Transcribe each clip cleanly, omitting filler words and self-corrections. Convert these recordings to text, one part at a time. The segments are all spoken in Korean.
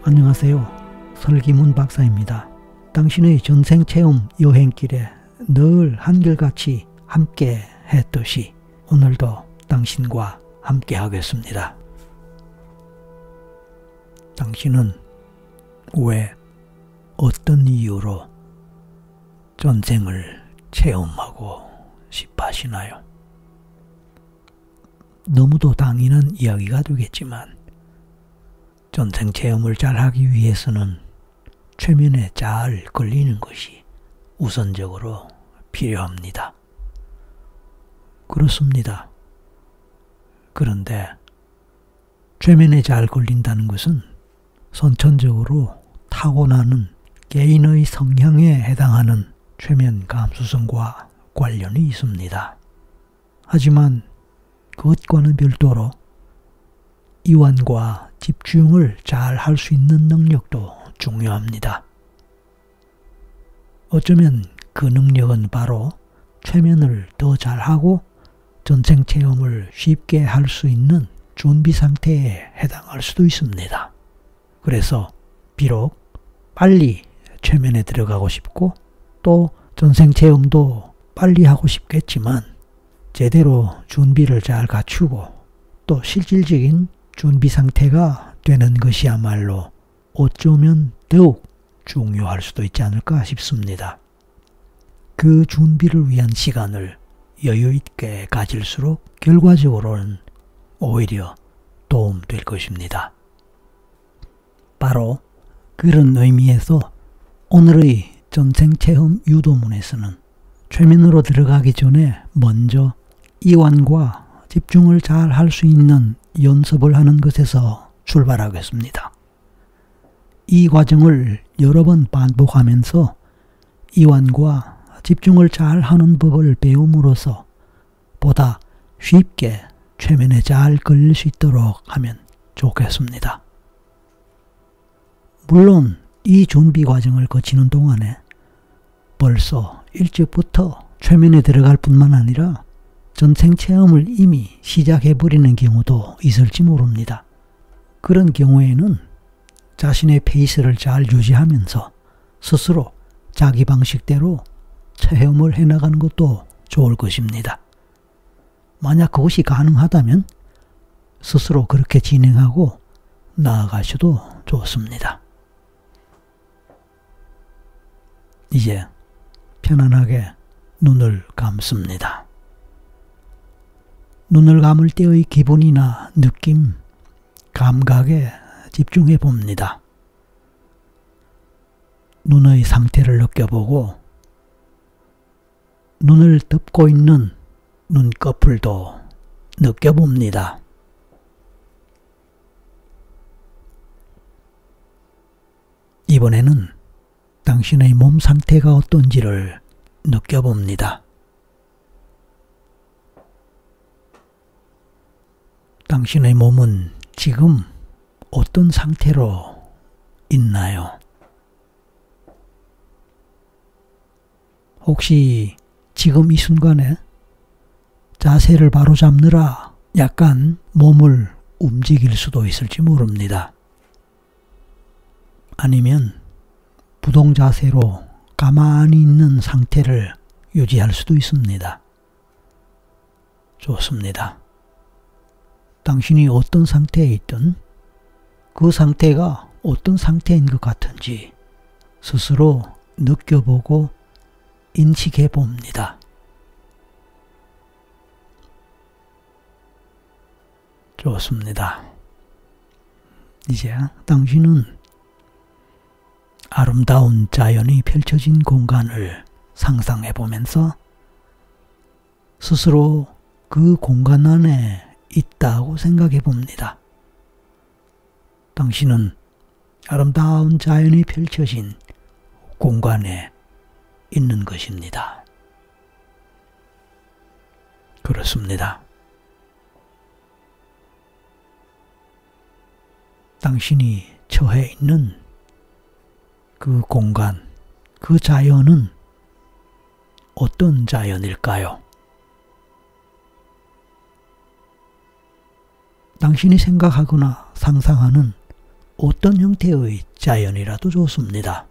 안녕하세요. 설기문 박사입니다. 당신의 전생체험 여행길에 늘 한결같이 함께 했듯이 오늘도 당신과 함께 하겠습니다. 당신은 왜 어떤 이유로 전생을 체험하고 싶어 하시나요? 너무도 당연한 이야기가 되겠지만 전생 체험을 잘 하기 위해서는 최면에 잘 걸리는 것이 우선적으로 필요합니다. 그렇습니다. 그런데 최면에 잘 걸린다는 것은 선천적으로 타고나는 개인의 성향에 해당하는 최면 감수성과 관련이 있습니다. 하지만 그것과는 별도로 이완과 집중을 잘 할 수 있는 능력도 중요합니다. 어쩌면 그 능력은 바로 최면을 더 잘하고 전생 체험을 쉽게 할 수 있는 준비 상태에 해당할 수도 있습니다. 그래서 비록 빨리 최면에 들어가고 싶고 또 전생 체험도 빨리 하고 싶겠지만 제대로 준비를 잘 갖추고 또 실질적인 준비 상태가 되는 것이야말로 어쩌면 더욱 중요할 수도 있지 않을까 싶습니다. 그 준비를 위한 시간을 여유 있게 가질수록 결과적으로는 오히려 도움될 것입니다. 바로 그런 의미에서 오늘의 전생체험 유도문에서는 최면으로 들어가기 전에 먼저 이완과 집중을 잘 할 수 있는 연습을 하는 것에서 출발하겠습니다. 이 과정을 여러 번 반복하면서 이완과 집중을 잘 하는 법을 배움으로써 보다 쉽게 최면에 잘 걸릴 수 있도록 하면 좋겠습니다. 물론 이 준비 과정을 거치는 동안에 벌써 일찍부터 최면에 들어갈 뿐만 아니라 전생 체험을 이미 시작해버리는 경우도 있을지 모릅니다. 그런 경우에는 자신의 페이스를 잘 유지하면서 스스로 자기 방식대로 체험을 해나가는 것도 좋을 것입니다. 만약 그것이 가능하다면 스스로 그렇게 진행하고 나아가셔도 좋습니다. 이제 편안하게 눈을 감습니다. 눈을 감을 때의 기분이나 느낌, 감각에 집중해 봅니다. 눈의 상태를 느껴보고 눈을 덮고 있는 눈꺼풀도 느껴봅니다. 이번에는 당신의 몸 상태가 어떤지를 느껴봅니다. 당신의 몸은 지금 어떤 상태로 있나요? 혹시 지금 이 순간에 자세를 바로 잡느라 약간 몸을 움직일 수도 있을지 모릅니다. 아니면 부동 자세로 가만히 있는 상태를 유지할 수도 있습니다. 좋습니다. 당신이 어떤 상태에 있든 그 상태가 어떤 상태인 것 같은지 스스로 느껴보고 인식해 봅니다. 좋습니다. 이제 당신은 아름다운 자연이 펼쳐진 공간을 상상해 보면서 스스로 그 공간 안에 있다고 생각해 봅니다. 당신은 아름다운 자연이 펼쳐진 공간에 있는 것입니다. 그렇습니다. 당신이 처해 있는 그 공간, 그 자연은 어떤 자연일까요? 당신이 생각하거나 상상하는 어떤 형태의 자연이라도 좋습니다.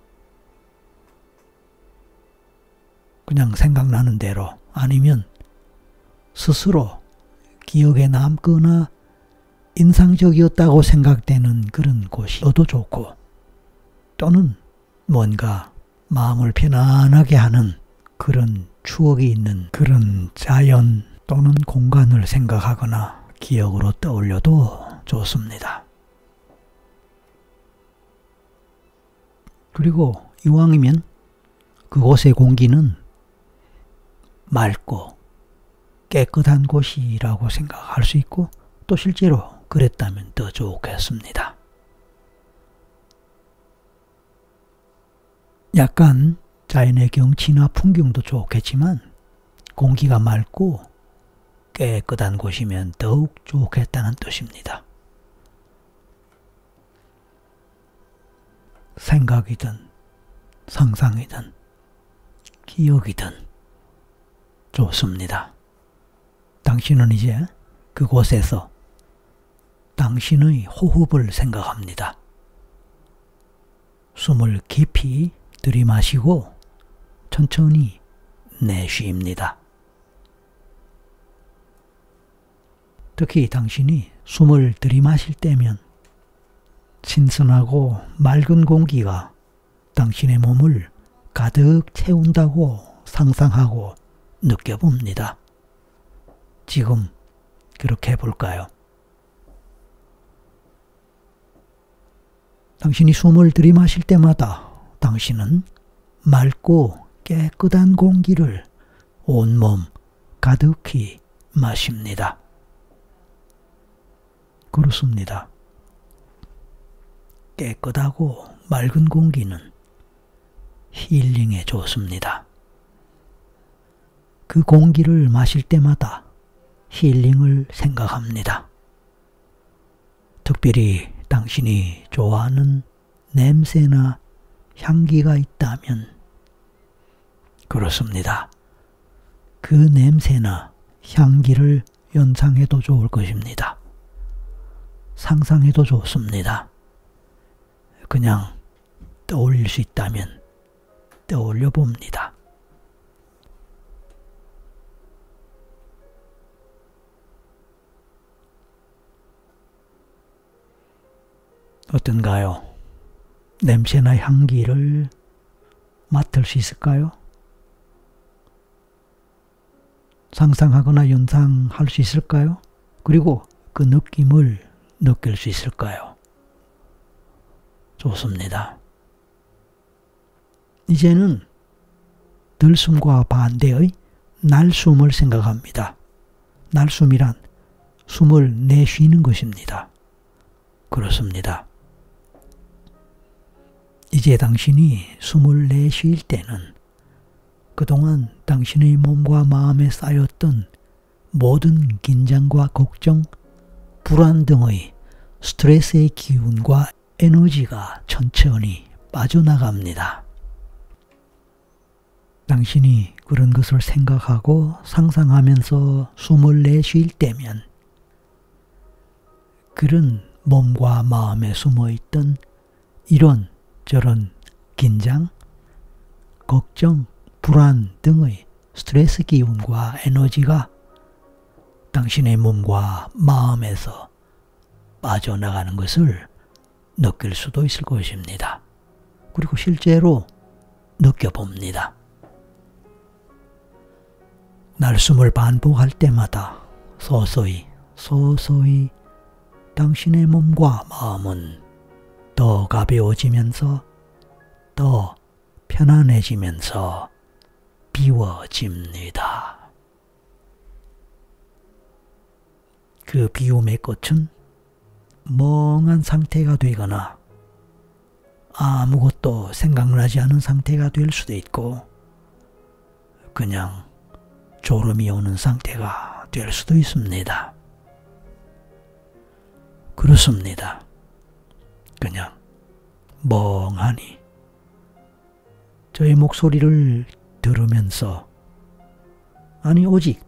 그냥 생각나는 대로, 아니면 스스로 기억에 남거나 인상적이었다고 생각되는 그런 곳이어도 좋고, 또는 뭔가 마음을 편안하게 하는 그런 추억이 있는 그런 자연 또는 공간을 생각하거나 기억으로 떠올려도 좋습니다. 그리고 이왕이면 그곳의 공기는 맑고 깨끗한 곳이라고 생각할 수 있고, 또 실제로 그랬다면 더 좋겠습니다. 약간 자연의 경치나 풍경도 좋겠지만 공기가 맑고 깨끗한 곳이면 더욱 좋겠다는 뜻입니다. 생각이든 상상이든 기억이든 좋습니다. 당신은 이제 그곳에서 당신의 호흡을 생각합니다. 숨을 깊이 들이마시고 천천히 내쉽니다. 특히 당신이 숨을 들이마실 때면 신선하고 맑은 공기가 당신의 몸을 가득 채운다고 상상하고 느껴봅니다. 지금 그렇게 해볼까요? 당신이 숨을 들이마실 때마다 당신은 맑고 깨끗한 공기를 온몸 가득히 마십니다. 그렇습니다. 깨끗하고 맑은 공기는 힐링에 좋습니다. 그 공기를 마실 때마다 힐링을 생각합니다. 특별히 당신이 좋아하는 냄새나 향기가 있다면 그렇습니다. 그 냄새나 향기를 연상해도 좋을 것입니다. 상상해도 좋습니다. 그냥 떠올릴 수 있다면 떠올려 봅니다. 어떤가요? 냄새나 향기를 맡을 수 있을까요? 상상하거나 연상할 수 있을까요? 그리고 그 느낌을 느낄 수 있을까요? 좋습니다. 이제는 들숨과 반대의 날숨을 생각합니다. 날숨이란 숨을 내쉬는 것입니다. 그렇습니다. 이제 당신이 숨을 내쉴 때는 그동안 당신의 몸과 마음에 쌓였던 모든 긴장과 걱정, 불안 등의 스트레스의 기운과 에너지가 천천히 빠져나갑니다. 당신이 그런 것을 생각하고 상상하면서 숨을 내쉴 때면 그런 몸과 마음에 숨어있던 이런 저런 긴장, 걱정, 불안 등의 스트레스 기운과 에너지가 당신의 몸과 마음에서 빠져나가는 것을 느낄 수도 있을 것입니다. 그리고 실제로 느껴봅니다. 날숨을 반복할 때마다 서서히 당신의 몸과 마음은 더 가벼워지면서 더 편안해지면서 비워집니다. 그 비움의 끝은 멍한 상태가 되거나 아무것도 생각나지 않은 상태가 될 수도 있고 그냥 졸음이 오는 상태가 될 수도 있습니다. 그렇습니다. 그냥 멍하니 저의 목소리를 들으면서, 아니 오직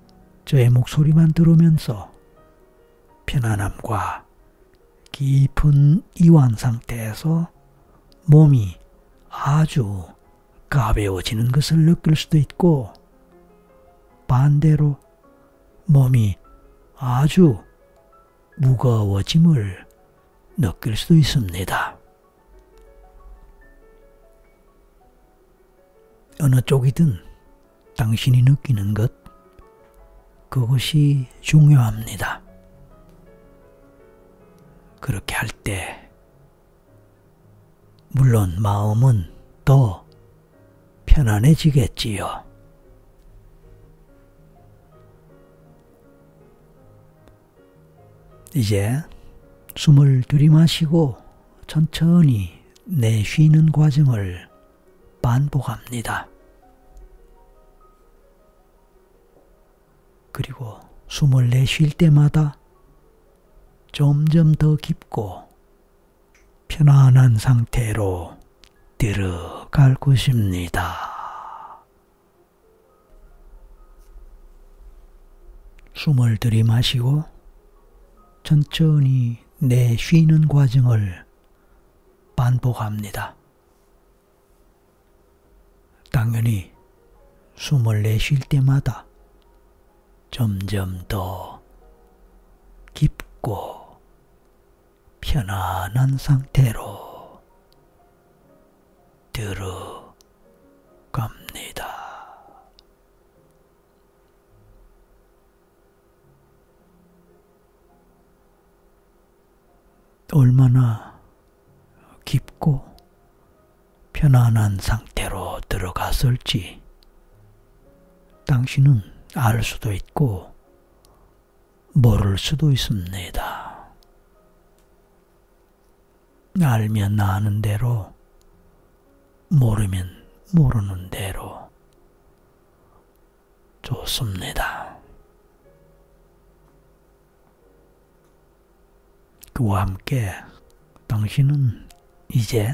저의 목소리만 들으면서 편안함과 깊은 이완 상태, 상태에서 몸이 아주 가벼워지는 것을 느낄 수도 있고, 반대로 몸이 아주 무거워짐을 느낄 수도 있습니다. 어느 쪽이든 당신이 느끼는 것, 그것이 중요합니다. 그렇게 할 때 물론 마음은 더 편안해지겠지요. 이제 숨을 들이마시고 천천히 내쉬는 과정을 반복합니다. 그리고 숨을 내쉴 때마다 점점 더 깊고 편안한 상태로 들어갈 것입니다. 숨을 들이마시고 천천히 내쉬는 과정을 반복합니다. 당연히 숨을 내쉴 때마다 점점 더 깊고 편안한 상태로 들어갑니다. 얼마나 깊고 편안한 상태로 들어갔을지 당신은 알 수도 있고 모를 수도 있습니다. 알면 아는 대로, 모르면 모르는 대로 좋습니다. 그와 함께 당신은 이제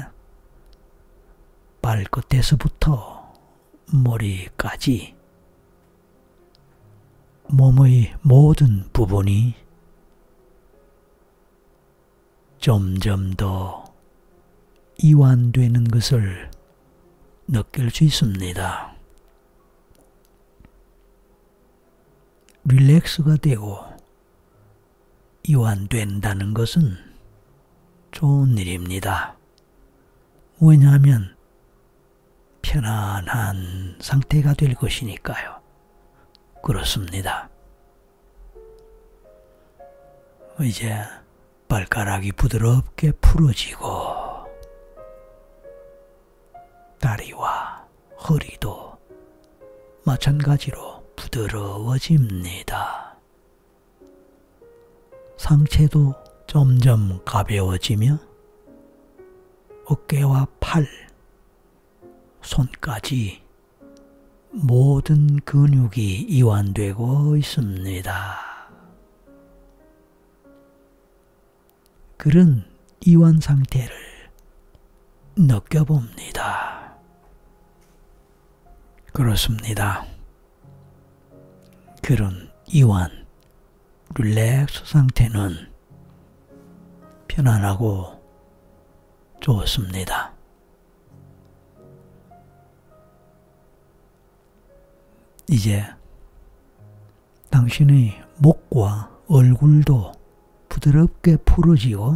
발끝에서부터 머리까지 몸의 모든 부분이 점점 더 이완되는 것을 느낄 수 있습니다. 릴렉스가 되고 이완된다는 것은 좋은 일입니다. 왜냐하면 편안한 상태가 될 것이니까요. 그렇습니다. 이제 발가락이 부드럽게 풀어지고 다리와 허리도 마찬가지로 부드러워집니다. 상체도 점점 가벼워지며 어깨와 팔, 손까지 모든 근육이 이완되고 있습니다. 그런 이완 상태를 느껴봅니다. 그렇습니다. 그런 이완, 릴렉스 상태는 편안하고 좋습니다. 이제 당신의 목과 얼굴도 부드럽게 풀어지고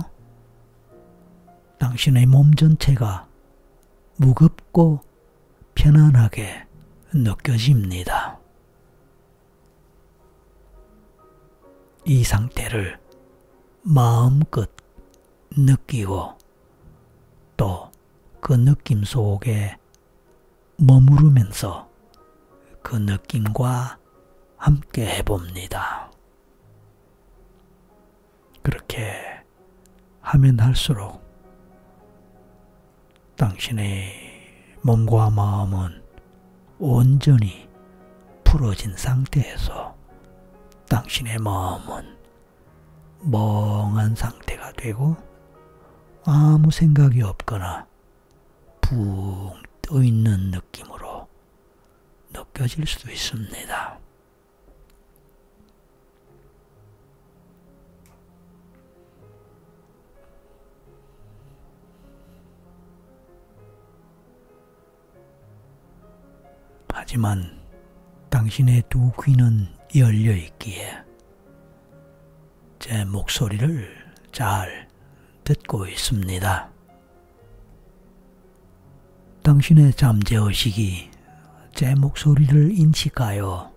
당신의 몸 전체가 무겁고 편안하게 느껴집니다. 이 상태를 마음껏 느끼고 또 그 느낌 속에 머무르면서 그 느낌과 함께 해봅니다. 그렇게 하면 할수록 당신의 몸과 마음은 온전히 풀어진 상태에서 당신의 마음은 멍한 상태가 되고 아무 생각이 없거나 붕 떠있는 느낌으로 느껴질 수도 있습니다. 하지만 당신의 두 귀는 열려 있기에 제 목소리를 잘 듣고 있습니다. 당신의 잠재의식이 제 목소리를 인식하여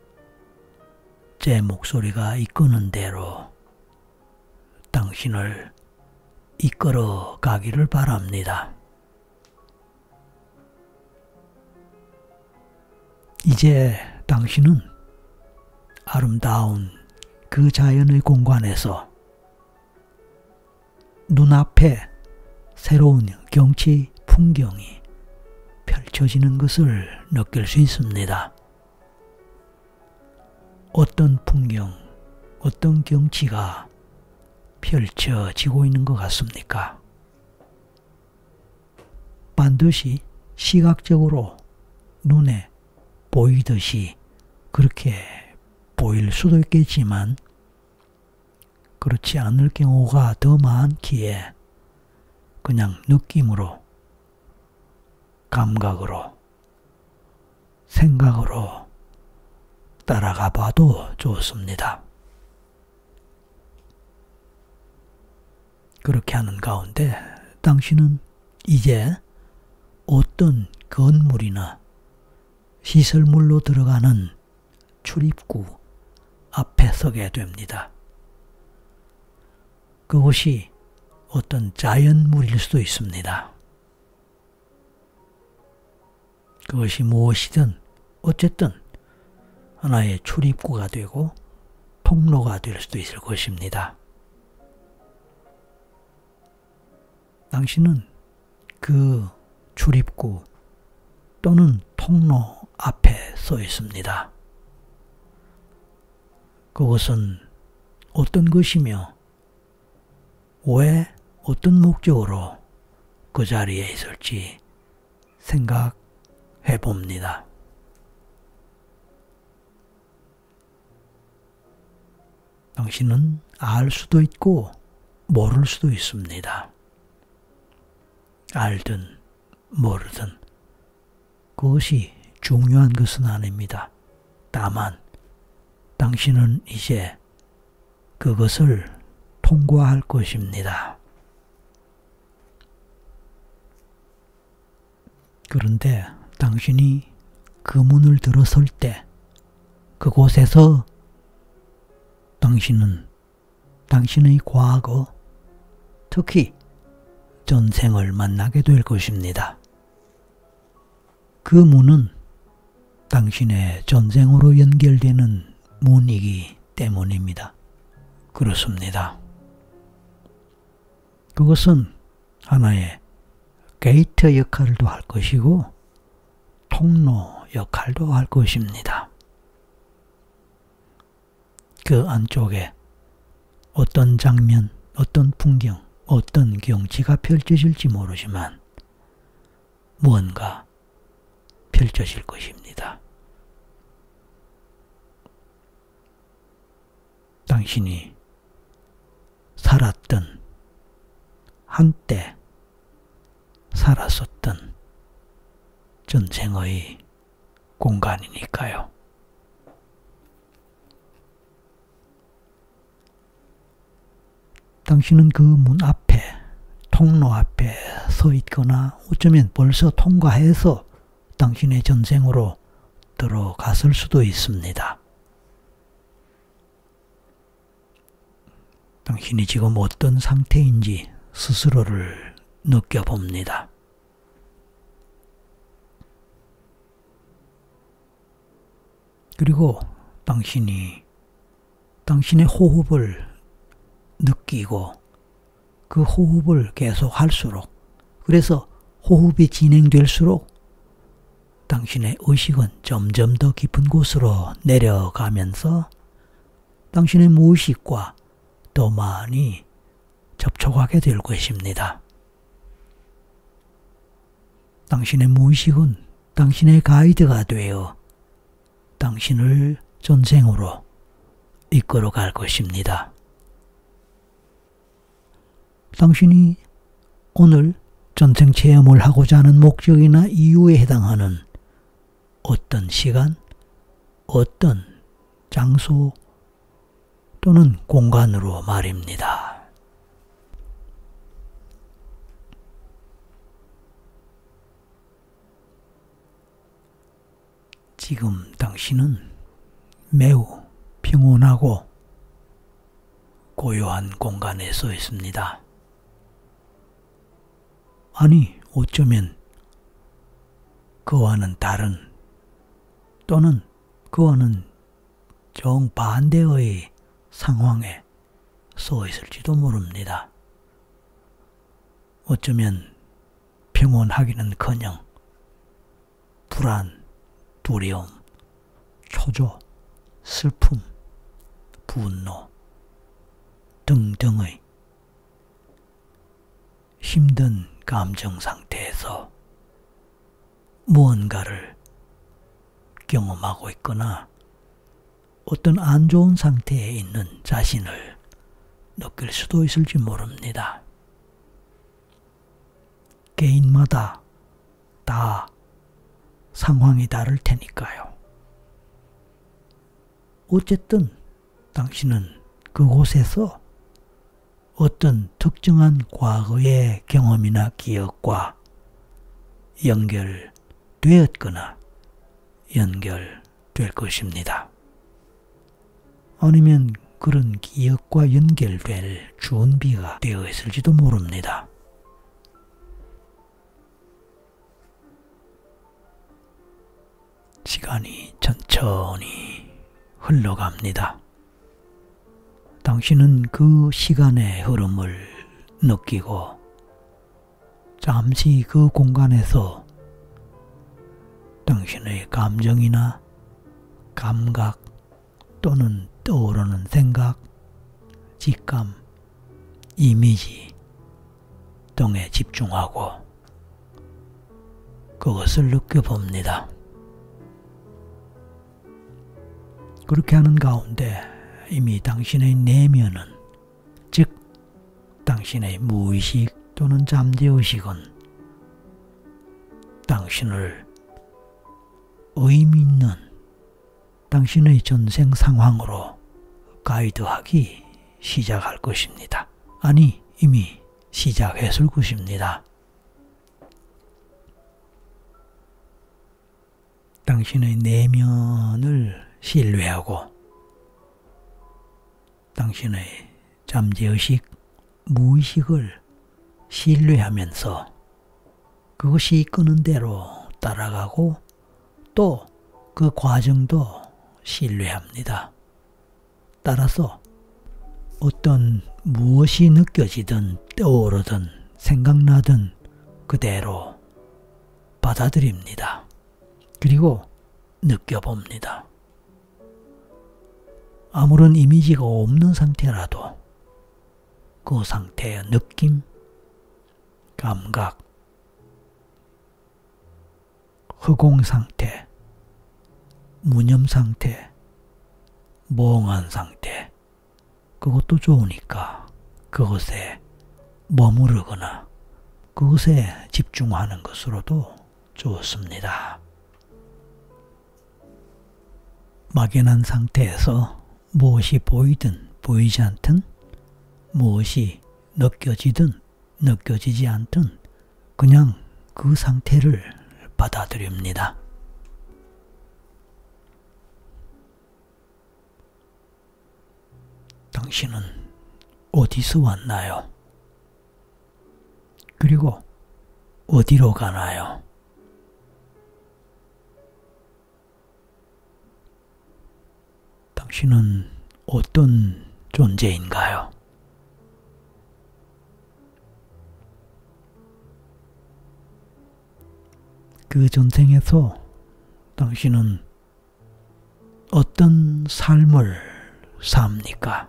제 목소리가 이끄는 대로 당신을 이끌어 가기를 바랍니다. 이제 당신은 아름다운 그 자연의 공간에서 눈앞에 새로운 경치, 풍경이 펼쳐지는 것을 느낄 수 있습니다. 어떤 풍경, 어떤 경치가 펼쳐지고 있는 것 같습니까? 반드시 시각적으로 눈에 보이듯이 그렇게 보일 수도 있겠지만 그렇지 않을 경우가 더 많기에 그냥 느낌으로, 감각으로, 생각으로 따라가 봐도 좋습니다. 그렇게 하는 가운데 당신은 이제 어떤 건물이나 시설물로 들어가는 출입구 앞에 서게 됩니다. 그것이 어떤 자연물일 수도 있습니다. 그것이 무엇이든 어쨌든 하나의 출입구가 되고 통로가 될 수도 있을 것입니다. 당신은 그 출입구 또는 통로 앞에 서 있습니다. 그것은 어떤 것이며 왜 어떤 목적으로 그 자리에 있을지 생각해 봅니다. 당신은 알 수도 있고 모를 수도 있습니다. 알든 모르든 그것이 중요한 것은 아닙니다. 다만 당신은 이제 그것을 통과할 것입니다. 그런데 당신이 그 문을 들어설 때 그곳에서 당신은 당신의 과거, 특히 전생을 만나게 될 것입니다. 그 문은 당신의 전생으로 연결되는 문이기 때문입니다. 그렇습니다. 그것은 하나의 게이트 역할도 할 것이고 통로 역할도 할 것입니다. 그 안쪽에 어떤 장면, 어떤 풍경, 어떤 경치가 펼쳐질지 모르지만 무언가 펼쳐질 것입니다. 당신이 살았던, 한때 살았었던 전생의 공간이니까요. 당신은 그 문 앞에, 통로 앞에 서 있거나 어쩌면 벌써 통과해서 당신의 전생으로 들어갔을 수도 있습니다. 당신이 지금 어떤 상태인지 스스로를 느껴봅니다. 그리고 당신이 당신의 호흡을 느끼고 그 호흡을 계속 할수록, 그래서 호흡이 진행될수록 당신의 의식은 점점 더 깊은 곳으로 내려가면서 당신의 무의식과 더 많이 접촉하게 될 것입니다. 당신의 무의식은 당신의 가이드가 되어 당신을 전생으로 이끌어갈 것입니다. 당신이 오늘 전생 체험을 하고자 하는 목적이나 이유에 해당하는 어떤 시간, 어떤 장소 또는 공간으로 말입니다. 지금 당신은 매우 평온하고 고요한 공간에 서 있습니다. 아니, 어쩌면 그와는 다른 또는 그와는 정반대의 상황에 서 있을지도 모릅니다. 어쩌면 평온하기는커녕 불안, 두려움, 초조, 슬픔, 분노 등등의 힘든 감정 상태에서 무언가를 경험하고 있거나 어떤 안 좋은 상태에 있는 자신을 느낄 수도 있을지 모릅니다. 개인마다 다 상황이 다를 테니까요. 어쨌든 당신은 그곳에서 어떤 특정한 과거의 경험이나 기억과 연결되었거나 연결될 것입니다. 아니면 그런 기억과 연결될 준비가 되어 있을지도 모릅니다. 시간이 천천히 흘러갑니다. 당신은 그 시간의 흐름을 느끼고 잠시 그 공간에서 당신의 감정이나 감각 또는 떠오르는 생각, 직감, 이미지 등에 집중하고 그것을 느껴봅니다. 그렇게 하는 가운데 이미 당신의 내면은, 즉 당신의 무의식 또는 잠재의식은 당신을 의미 있는 당신의 전생 상황으로 가이드하기 시작할 것입니다. 아니, 이미 시작했을 것입니다. 당신의 내면을 신뢰하고 당신의 잠재의식, 무의식을 신뢰하면서 그것이 이끄는 대로 따라가고 또 그 과정도 신뢰합니다. 따라서 어떤 무엇이 느껴지든 떠오르든 생각나든 그대로 받아들입니다. 그리고 느껴봅니다. 아무런 이미지가 없는 상태라도 그 상태의 느낌, 감각, 허공 상태, 무념 상태, 멍한 상태, 그것도 좋으니까 그것에 머무르거나 그것에 집중하는 것으로도 좋습니다. 막연한 상태에서 무엇이 보이든 보이지 않든 무엇이 느껴지든 느껴지지 않든 그냥 그 상태를 받아들입니다. 당신은 어디서 왔나요? 그리고 어디로 가나요? 당신은 어떤 존재인가요? 그 전생에서 당신은 어떤 삶을 삽니까?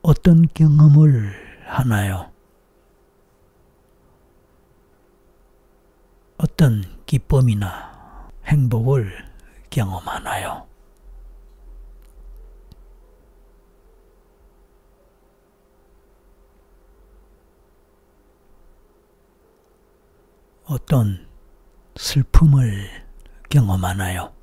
어떤 경험을 하나요? 어떤 기쁨이나 행복을 경험하나요? 어떤 슬픔을 경험하나요?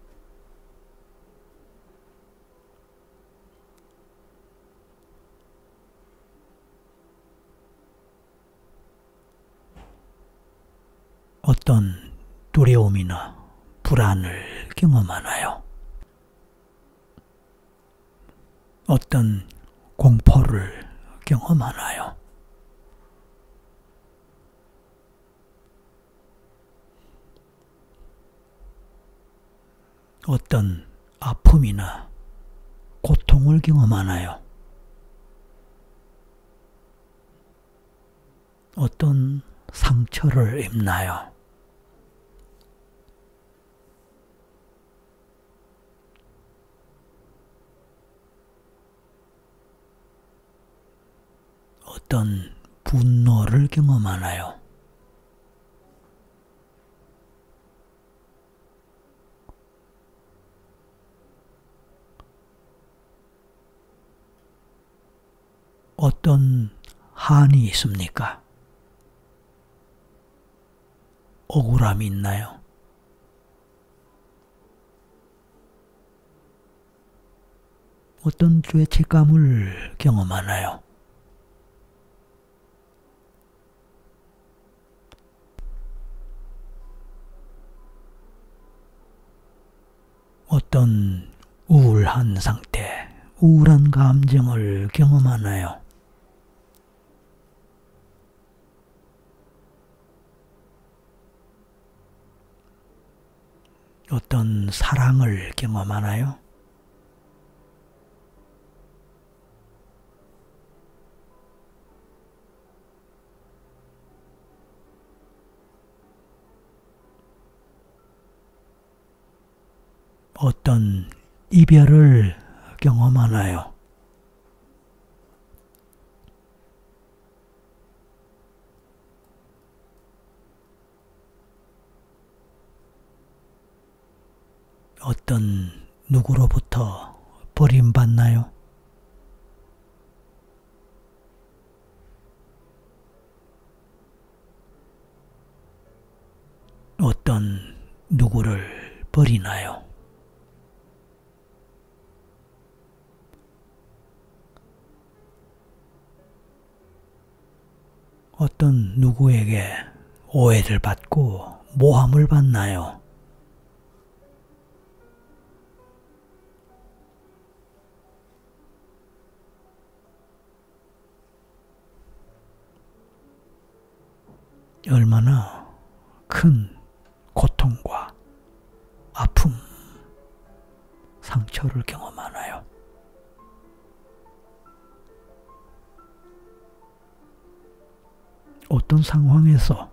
어떤 두려움이나 불안을 경험하나요? 어떤 공포를 경험하나요? 어떤 아픔이나 고통을 경험하나요? 어떤 상처를 입나요? 어떤 분노를 경험하나요? 어떤 한이 있습니까? 억울함이 있나요? 어떤 죄책감을 경험하나요? 어떤 우울한 상태, 우울한 감정을 경험하나요? 어떤 사랑을 경험하나요? 어떤 이별을 경험하나요? 어떤 누구로부터 버림받나요? 어떤 누구를 버리나요? 어떤 누구에게 오해를 받고 모함을 받나요? 얼마나 큰 고통과 아픔, 상처를 경험하나요? 어떤 상황에서,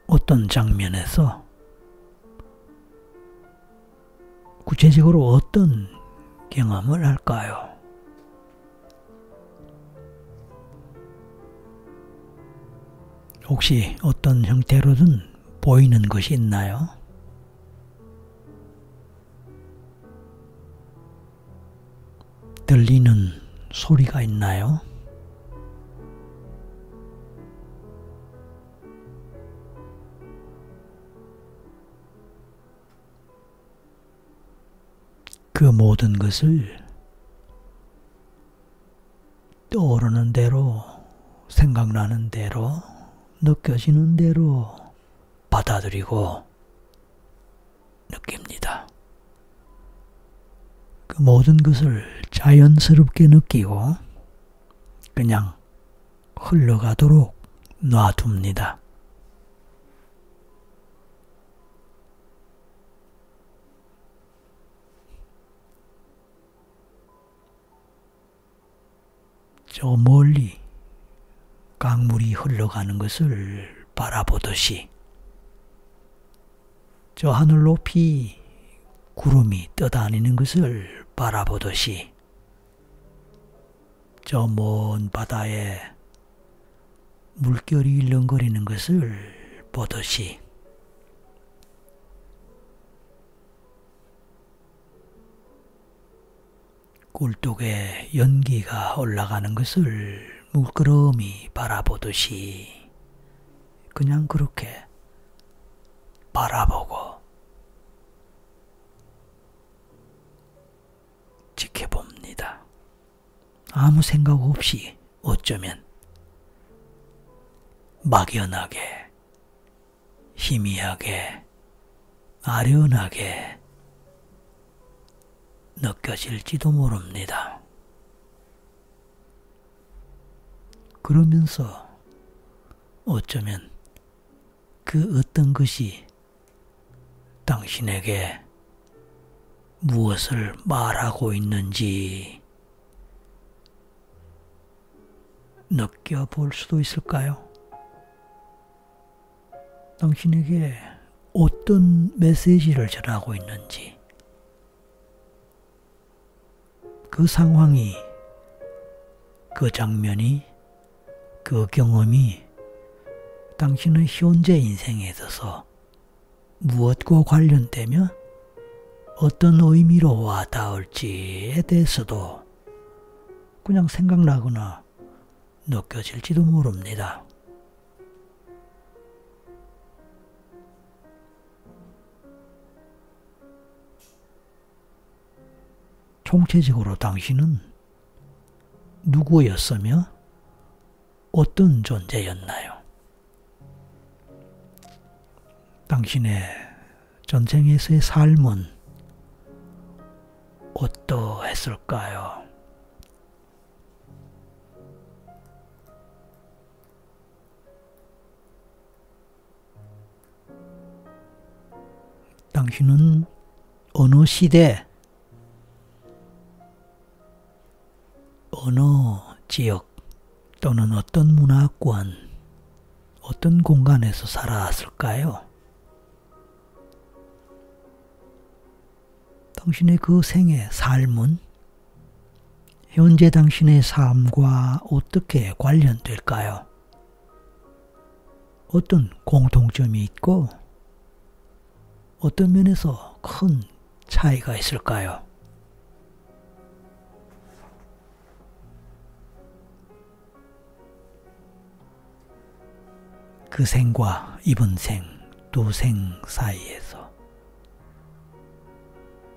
어떤 장면에서, 구체적으로 어떤 경험을 할까요? 혹시 어떤 형태로든 보이는 것이 있나요? 들리는 소리가 있나요? 그 모든 것을 떠오르는 대로, 생각나는 대로, 느껴지는 대로 받아들이고 느낍니다. 그 모든 것을 자연스럽게 느끼고 그냥 흘러가도록 놔둡니다. 저 멀리 강물이 흘러가는 것을 바라보듯이, 저 하늘 높이 구름이 떠다니는 것을 바라보듯이, 저 먼 바다에 물결이 일렁거리는 것을 보듯이, 꿀독에 연기가 올라가는 것을 물끄러미 바라보듯이 그냥 그렇게 바라보고 지켜봅니다. 아무 생각 없이 어쩌면 막연하게, 희미하게, 아련하게 느껴질지도 모릅니다. 그러면서 어쩌면 그 어떤 것이 당신에게 무엇을 말하고 있는지 느껴볼 수도 있을까요? 당신에게 어떤 메시지를 전하고 있는지, 그 상황이, 그 장면이, 그 경험이 당신의 현재 인생에 있어서 무엇과 관련되며 어떤 의미로 와닿을지에 대해서도 그냥 생각나거나 느껴질지도 모릅니다. 총체적으로 당신은 누구였으며 어떤 존재였나요? 당신의 전생에서의 삶은 어떠했을까요? 당신은 어느 시대, 어느 지역 또는 어떤 문화권, 어떤 공간에서 살아왔을까요? 당신의 그 생의 삶은 현재 당신의 삶과 어떻게 관련될까요? 어떤 공통점이 있고 어떤 면에서 큰 차이가 있을까요? 그 생과 이번 생, 두 생 사이에서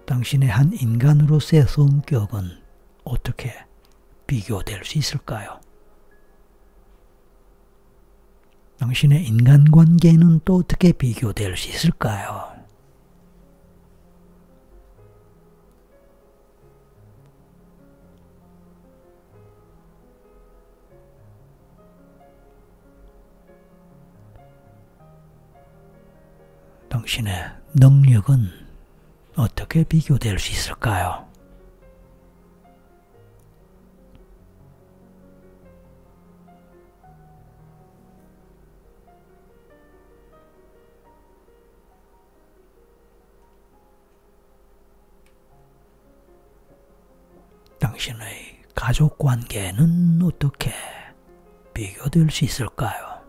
당신의 한 인간으로서의 성격은 어떻게 비교될 수 있을까요? 당신의 인간관계는 또 어떻게 비교될 수 있을까요? 당신의 능력은 어떻게 비교될 수 있을까요? 당신의 가족 관계는 어떻게 비교될 수 있을까요?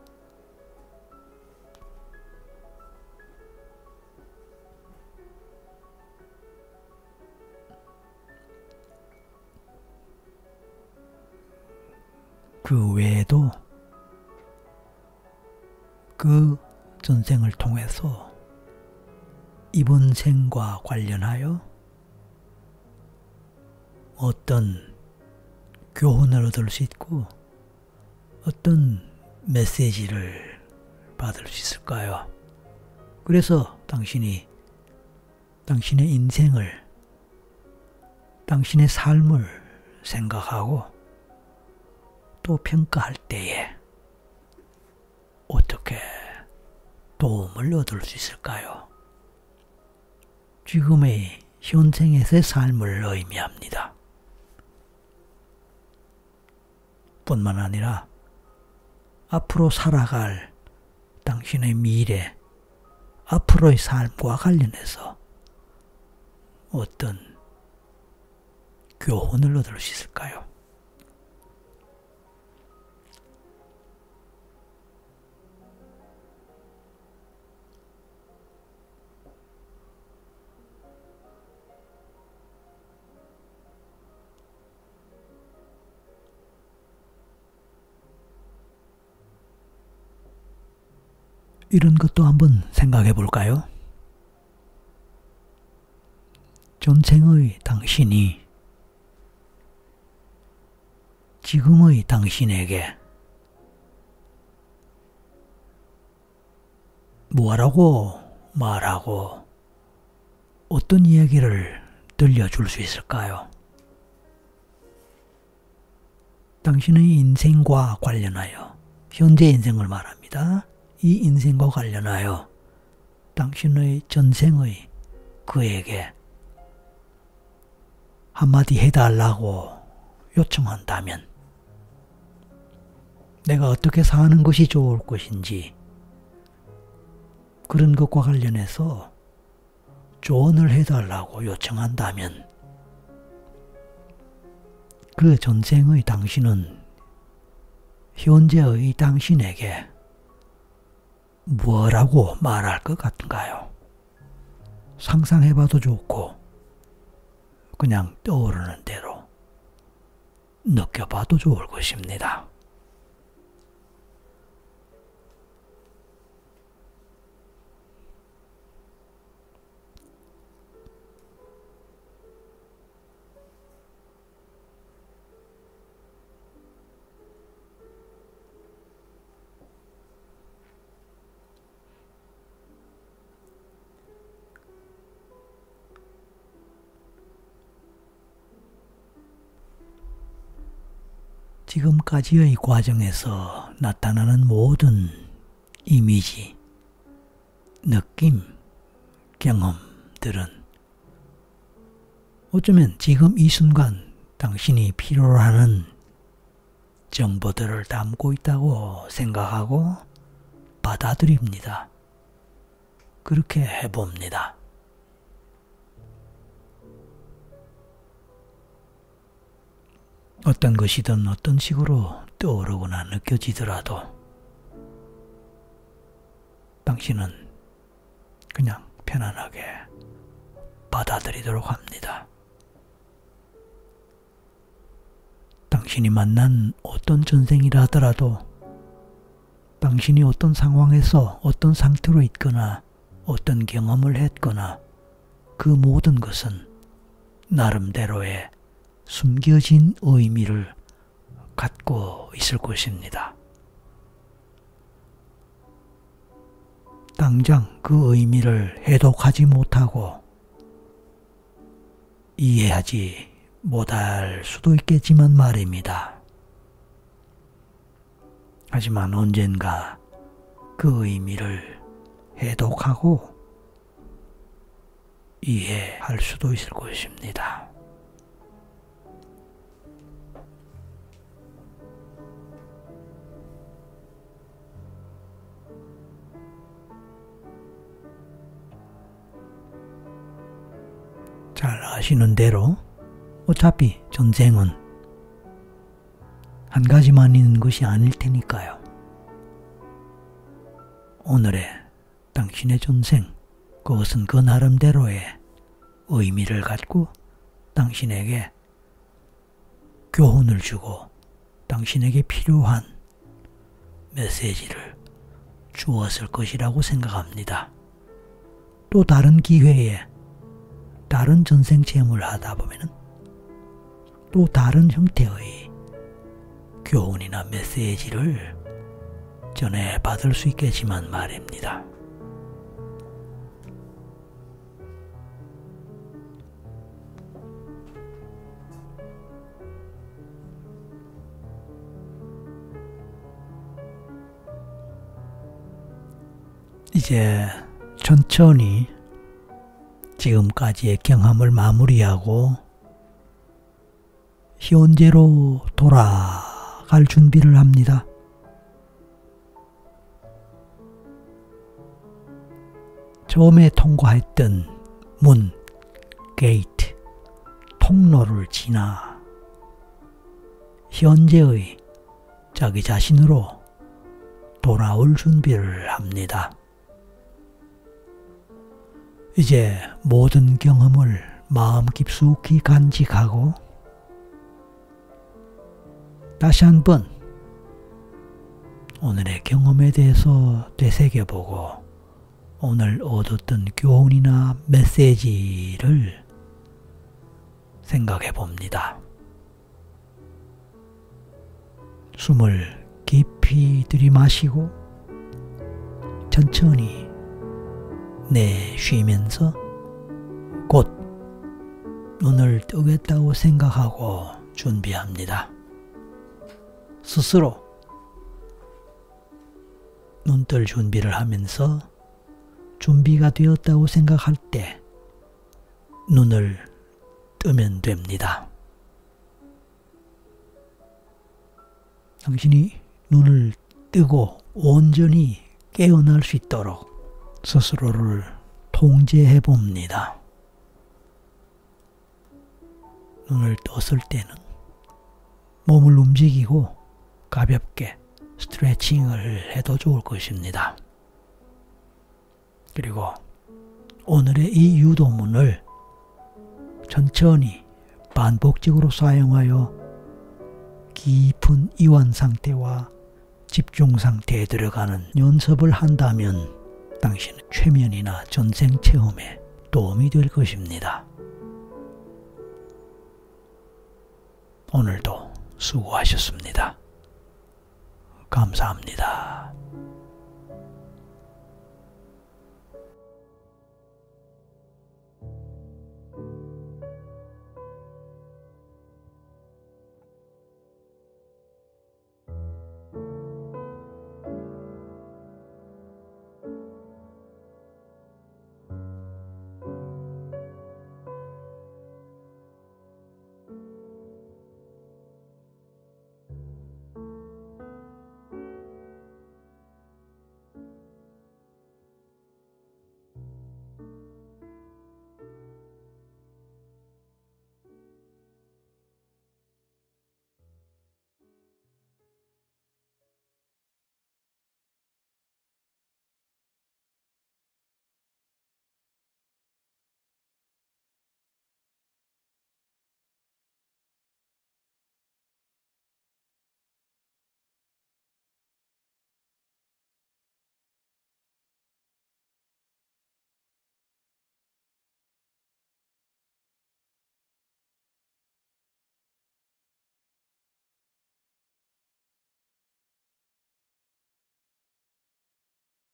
그 외에도 그 전생을 통해서 이번 생과 관련하여 어떤 교훈을 얻을 수 있고 어떤 메시지를 받을 수 있을까요? 그래서 당신이 당신의 인생을, 당신의 삶을 생각하고 또 평가할 때에 어떻게 도움을 얻을 수 있을까요? 지금의 현생에서의 삶을 의미합니다. 뿐만 아니라 앞으로 살아갈 당신의 미래, 앞으로의 삶과 관련해서 어떤 교훈을 얻을 수 있을까요? 이런 것도 한번 생각해 볼까요? 전생의 당신이 지금의 당신에게 뭐라고 말하고 어떤 이야기를 들려줄 수 있을까요? 당신의 인생과 관련하여, 현재 인생을 말합니다. 이 인생과 관련하여 당신의 전생의 그에게 한마디 해달라고 요청한다면 내가 어떻게 사는 것이 좋을 것인지 그런 것과 관련해서 조언을 해달라고 요청한다면 그 전생의 당신은 현재의 당신에게 뭐라고 말할 것 같은가요? 상상해봐도 좋고 그냥 떠오르는 대로 느껴봐도 좋을 것입니다. 지금까지의 과정에서 나타나는 모든 이미지, 느낌, 경험들은 어쩌면 지금 이 순간 당신이 필요로 하는 정보들을 담고 있다고 생각하고 받아들입니다. 그렇게 해봅니다. 어떤 것이든 어떤 식으로 떠오르거나 느껴지더라도 당신은 그냥 편안하게 받아들이도록 합니다. 당신이 만난 어떤 전생이라 하더라도 당신이 어떤 상황에서 어떤 상태로 있거나 어떤 경험을 했거나 그 모든 것은 나름대로의 숨겨진 의미를 갖고 있을 것입니다. 당장 그 의미를 해독하지 못하고 이해하지 못할 수도 있겠지만 말입니다. 하지만 언젠가 그 의미를 해독하고 이해할 수도 있을 것입니다. 잘 아시는 대로 어차피 전생은 한 가지만 있는 것이 아닐 테니까요. 오늘의 당신의 전생, 그것은 그 나름대로의 의미를 갖고 당신에게 교훈을 주고 당신에게 필요한 메시지를 주었을 것이라고 생각합니다. 또 다른 기회에 다른 전생 체험을 하다 보면은 또 다른 형태의 교훈이나 메시지를 전해받을 수 있겠지만 말입니다. 이제 천천히 지금까지의 경험을 마무리하고 현재로 돌아갈 준비를 합니다. 처음에 통과했던 문, 게이트, 통로를 지나 현재의 자기 자신으로 돌아올 준비를 합니다. 이제 모든 경험을 마음 깊숙이 간직하고 다시 한번 오늘의 경험에 대해서 되새겨보고 오늘 얻었던 교훈이나 메시지를 생각해 봅니다. 숨을 깊이 들이마시고 천천히 내쉬면서 곧 눈을 뜨겠다고 생각하고 준비합니다. 스스로 눈뜰 준비를 하면서 준비가 되었다고 생각할 때 눈을 뜨면 됩니다. 당신이 눈을 뜨고 온전히 깨어날 수 있도록 스스로를 통제해 봅니다. 눈을 떴을 때는 몸을 움직이고 가볍게 스트레칭을 해도 좋을 것입니다. 그리고 오늘의 이 유도문을 천천히 반복적으로 사용하여 깊은 이완 상태와 집중 상태에 들어가는 연습을 한다면 당신의 최면이나 전생 체험에 도움이 될 것입니다. 오늘도 수고하셨습니다. 감사합니다.